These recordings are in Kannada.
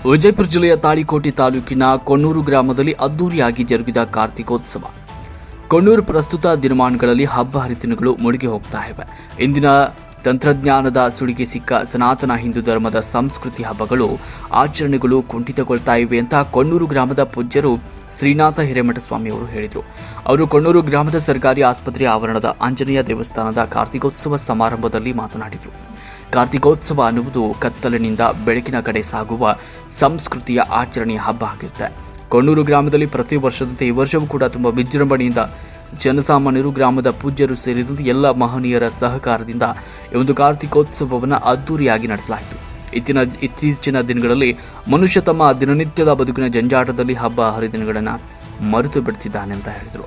ವಿಜಯಪುರ ಜಿಲ್ಲೆಯ ತಾಳಿಕೋಟೆ ತಾಲೂಕಿನ ಕೊಣ್ಣೂರು ಗ್ರಾಮದಲ್ಲಿ ಅದ್ದೂರಿಯಾಗಿ ಜರುಗಿದ ಕಾರ್ತಿಕೋತ್ಸವ. ಕೊಣ್ಣೂರು ಪ್ರಸ್ತುತ ದಿನಮಾನಗಳಲ್ಲಿ ಹಬ್ಬ ಹರಿದಿನಗಳು ಮುಳುಗಿ ಹೋಗ್ತಾ ಇವೆ. ಇಂದಿನ ತಂತ್ರಜ್ಞಾನದ ಸುಳಿಗೆ ಸಿಕ್ಕ ಸನಾತನ ಹಿಂದೂ ಧರ್ಮದ ಸಂಸ್ಕೃತಿ ಹಬ್ಬಗಳು ಆಚರಣೆಗಳು ಕುಂಠಿತಗೊಳ್ತಾ ಇವೆ ಅಂತ ಕೊಣ್ಣೂರು ಗ್ರಾಮದ ಪೂಜ್ಯರು ಶ್ರೀನಾಥ ಹಿರೇಮಠ ಸ್ವಾಮಿ ಅವರು ಹೇಳಿದರು. ಅವರು ಕೊಣ್ಣೂರು ಗ್ರಾಮದ ಸರ್ಕಾರಿ ಆಸ್ಪತ್ರೆ ಆವರಣದ ಆಂಜನೇಯ ದೇವಸ್ಥಾನದ ಕಾರ್ತಿಕೋತ್ಸವ ಸಮಾರಂಭದಲ್ಲಿ ಮಾತನಾಡಿದರು. ಕಾರ್ತಿಕೋತ್ಸವ ಅನ್ನುವುದು ಕತ್ತಲಿನಿಂದ ಬೆಳಕಿನ ಕಡೆ ಸಾಗುವ ಸಂಸ್ಕೃತಿಯ ಆಚರಣೆಯ ಹಬ್ಬ ಆಗಿರುತ್ತೆ. ಕೊಣ್ಣೂರು ಗ್ರಾಮದಲ್ಲಿ ಪ್ರತಿ ವರ್ಷದಂತೆ ಈ ವರ್ಷವೂ ಕೂಡ ತುಂಬಾ ವಿಜೃಂಭಣೆಯಿಂದ ಜನಸಾಮಾನ್ಯರು, ಗ್ರಾಮದ ಪೂಜ್ಯರು ಸೇರಿದಂತೆ ಎಲ್ಲ ಮಹನೀಯರ ಸಹಕಾರದಿಂದ ಈ ಒಂದು ಕಾರ್ತಿಕೋತ್ಸವವನ್ನು ಅದ್ದೂರಿಯಾಗಿ ನಡೆಸಲಾಯಿತು. ಇತ್ತೀಚಿನ ದಿನಗಳಲ್ಲಿ ಮನುಷ್ಯ ತಮ್ಮ ದಿನನಿತ್ಯದ ಬದುಕಿನ ಜಂಜಾಟದಲ್ಲಿ ಹಬ್ಬ ಹರಿದಿನಗಳನ್ನು ಮರೆತು ಬಿಡುತ್ತಿದ್ದಾನೆ ಅಂತ ಹೇಳಿದರು.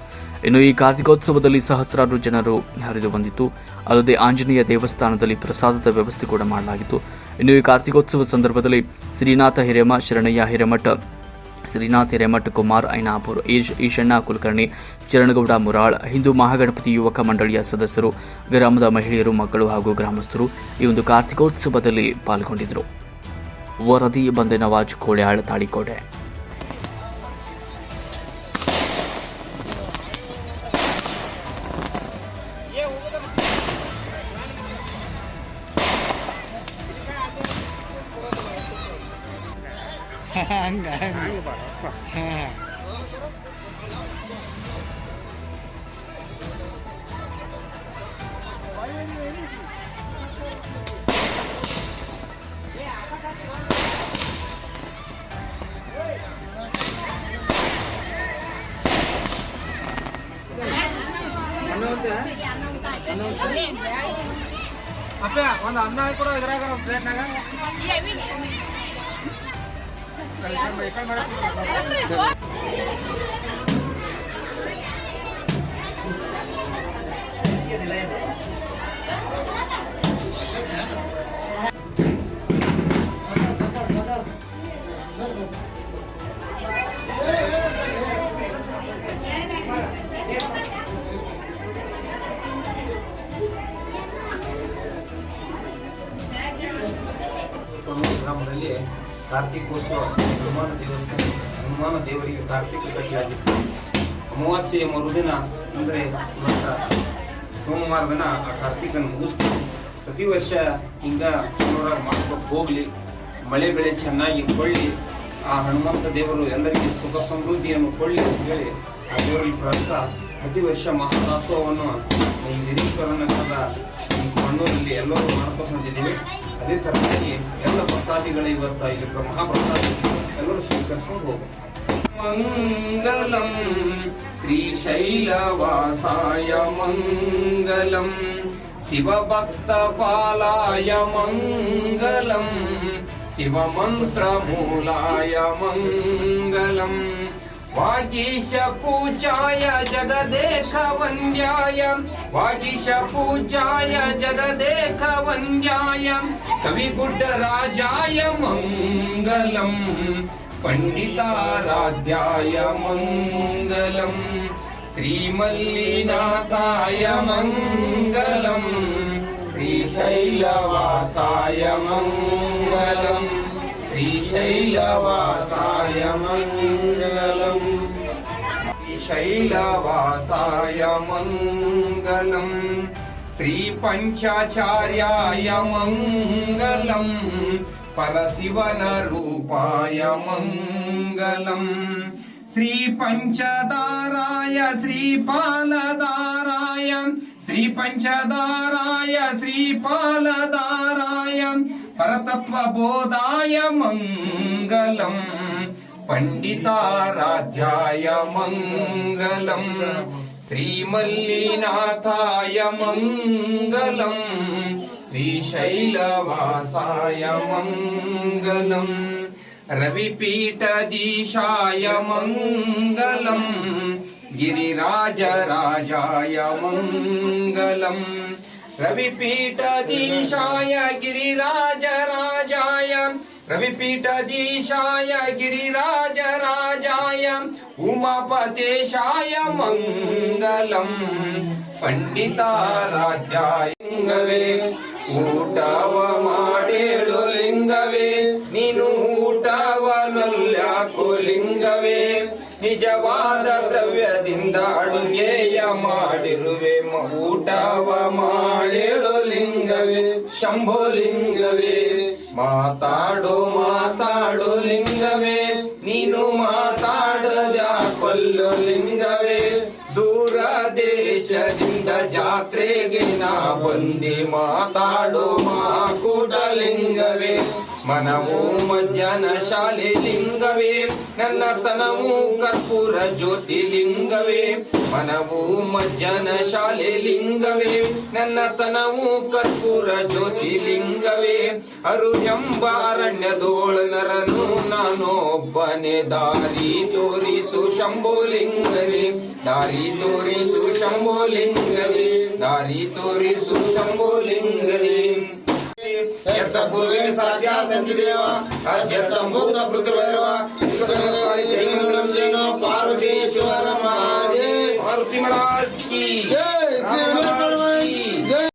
ಇನ್ನು ಈ ಕಾರ್ತಿಕೋತ್ಸವದಲ್ಲಿ ಸಹಸ್ರಾರು ಜನರು ಹರಿದು ಬಂದಿತ್ತು. ಅಲ್ಲದೆ ಆಂಜನೇಯ ದೇವಸ್ಥಾನದಲ್ಲಿ ಪ್ರಸಾದದ ವ್ಯವಸ್ಥೆ ಕೂಡ ಮಾಡಲಾಗಿತ್ತು. ಇನ್ನು ಈ ಕಾರ್ತಿಕೋತ್ಸವ ಸಂದರ್ಭದಲ್ಲಿ ಶ್ರೀನಾಥ ಹಿರೇಮ, ಶರಣಯ್ಯ ಹಿರೇಮಠ, ಶ್ರೀನಾಥ್ ಹಿರೇಮಠ, ಕುಮಾರ್ ಐನಾಪುರ್, ಈಶಣ್ಣ ಕುಲಕರ್ಣಿ, ಚರಣಗೌಡ ಮುರಾಳ್, ಹಿಂದೂ ಮಹಾಗಣಪತಿ ಯುವಕ ಮಂಡಳಿಯ ಸದಸ್ಯರು, ಗ್ರಾಮದ ಮಹಿಳೆಯರು, ಮಕ್ಕಳು ಹಾಗೂ ಗ್ರಾಮಸ್ಥರು ಈ ಒಂದು ಕಾರ್ತಿಕೋತ್ಸವದಲ್ಲಿ ಪಾಲ್ಗೊಂಡಿದ್ದರು. ವರದಿ ಬಂದೆ ನವಾಜ್ ಕೋಳ್ಯಾಳ್, ತಾಳಿಕೋಟೆ. ಅಪ್ಪ ಒಂದು ಅನ್ನ ಕೂಡ ಇದ್ರಾಗ ಪ್ಲೇಟ್ನಾಗ ಗ್ರಾಮದಲ್ಲಿ ಕಾರ್ತಿಕೋತ್ಸವ ಹನುಮಾನ ದೇವರಿಗೆ ಕಾರ್ತಿಕ ಕಟ್ಟಲಾಗಿತ್ತು. ಅಮಾವಾಸ್ಯೆಯ ಮರುದಿನ ಅಂದರೆ ಇವತ್ತ ಸೋಮವಾರ ದಿನ ಆ ಕಾರ್ತಿಕನ ಮುಗಿಸ್ತೀವಿ. ಪ್ರತಿ ವರ್ಷ ಹಿಂಗ ಮಾಡ್ಕೊಂಡು ಹೋಗ್ಲಿ, ಮಳೆ ಬೆಳೆ ಚೆನ್ನಾಗಿ ಕೊಳ್ಳಿ, ಆ ಹನುಮಂತ ದೇವರು ಎಲ್ಲರಿಗೂ ಸುಖ ಸಮೃದ್ಧಿಯನ್ನು ಕೊಳ್ಳಿ ಅಂತ ಹೇಳಿ ಆ ದೇವರಲ್ಲಿ ಪ್ರಾರ್ಥಿಸ್ತಾ ಪ್ರತಿ ವರ್ಷ ಮಹಾದಾಸೋಹವನ್ನು ಈ ಗಿರೀಶ್ವರನ ಈ ಕೊಣ್ಣೂರಲ್ಲಿ ಎಲ್ಲರೂ ಮಾಡ್ಕೊಂಡು ಬಂದಿದ್ದೀವಿ. ಅದೇ ತರನಾಗಿ ಎಲ್ಲ ಭಕ್ತಾದಿಗಳು ಇವತ್ತ ಇಲ್ಲಿ ಮಹಾಪ್ರಸಾದ ಎಲ್ಲರೂ ಸ್ವೀಕರಿಸ್ಕೊಂಡು ಹೋಗು. ಮಂಗಲಂ ಶ್ರೀಶೈಲವಾಸಾಯ ಮಂಗಲಂ ಶಿವಭಕ್ತ ಪಾಲಾಯ ಮಂಗಲಂ ಶಿವಮಂತ್ರ ಮೂಲಾಯ ಮಂಗಲಂ ವಾಗೀಶ ಪೂಜಾಯ ಜಗದೇಕ ವಂದ್ಯಾಯ ವಾಗೀಶ ಪೂಜಾಯ ಜಗದೇಕ ವಂದ್ಯಾಯ ಕವಿಗುಡ್ಡರಾಜಾಯ ಮಂಗಲಂ ಪಂಡಿತಾರಾಧ್ಯಾಯ ಮಂಗಲಂ ಶ್ರೀಮಲ್ಲಿನಾಥಾಯ ಮಂಗಲಂ ಶ್ರೀಶೈಲವಾಸಾಯ ಮಂಗಲಂ ಶ್ರೀಶೈಲವಾಸಾಯ ಮಂಗಲಂ ಶ್ರೀಶೈಲವಾಸಾಯ ಮಂಗಲಂ ಶ್ರೀ ಪಂಚಾಚಾರ್ಯಾಯ ಮಂಗಲಂ ಪರಶಿವನ ರೂಪಾಯ ಮಂಗಲಂ ಶ್ರೀ ಪಂಚದಾರಾಯ ಶ್ರೀಪಾಲದಾರಾಯ ಶ್ರೀ ಪಂಚದಾರಾಯ ಶ್ರೀಪಾಲದಾರಾಯ ಪರತತ್ವಬೋಧಾಯ ಮಂಗಲಂ ಪಂಡಿತಾರಾಧ್ಯಾಯ ಮಂಗಲಂ ಶ್ರೀಮಲ್ಲಿನಾಥಾಯ ಮಂಗಲಂ ಶ್ರೀಶೈಲವಾಸಾಯ ಮಂಗಲಂ ರವಿಪೀಠದೀಶಾಯ ಮಂಗಲಂ ಗಿರಿರಾಜರಾಜಾಯ ಮಂಗಲಂ ರವಿಪೀಠದೀಶಾಯ ಗಿರಿರಾಜರಾಜಾಯ ರವಿಪೀಠದೀಶಾಯ ಗಿರಿರಾಜರಾಜಾಯ ಉಮಾಪತೇಶಾಯ ಮಂಗಲಂ ಪಂಡಿತಾರಾಧ್ಯಾಯ ಊಟವ ಮಾಡೇಳು ಲಿಂಗವೇ ನೀನು ಊಟವ ನಲ್ಯಾಕೋ ಲಿಂಗವೇ ನಿಜವಾದ ದ್ರವ್ಯದಿಂದ ಅಡುಗೆಯ ಮಾಡಿರುವೆ ಊಟವ ಮಾಡೇಳು ಲಿಂಗವೇ ಶಂಭೋ ಲಿಂಗವೇ ಮಾತಾಡು ಮಾತಾಡು ಲಿಂಗವೇ ನೀನು ಮಾತಾಡದ ಕೊಲ್ಲು ಲಿಂಗವೇ ದೂರ ದೇಶದಿಂದ ಜಾತ್ರೆಗೆ ನಾ ಬಂದಿ ಮಾತಾಡು ಮಾಕೂಟ ಲಿಂಗವೇ ಮನವು ಮಜ್ಜನ ಶಾಲೆ ಲಿಂಗವೇ ನನ್ನ ತನವು ಕರ್ಪೂರ ಜ್ಯೋತಿ ಲಿಂಗವೇ ಮನವು ಮಜ್ಜನ ಶಾಲೆ ಲಿಂಗವೇ ನನ್ನ ತನವು ಕರ್ಪೂರ ಜ್ಯೋತಿ ಲಿಂಗವೇ ಅರು ಎಂಬ ಅರಣ್ಯದೋಳ ನರನು ನಾನೊಬ್ಬನೇ ದಾರಿ ತೋರಿಸು ಶಂಭೋ ಲಿಂಗನೇ ದಾರಿ ತೋರಿಸು ಶಂಭೋ ಲಿಂಗನೇ ದಾರಿ ತೋರಿಸು ಶಂಭೋ ಲಿಂಗನೇ ಯತ್ತ ಪೂರ್ವೇ ಸಾಧ್ಯ ಸಂಧಿದೇವ ಅದ್ಯ ಸಂಭೂತ ಪೃಥ್ವಿರ್ವ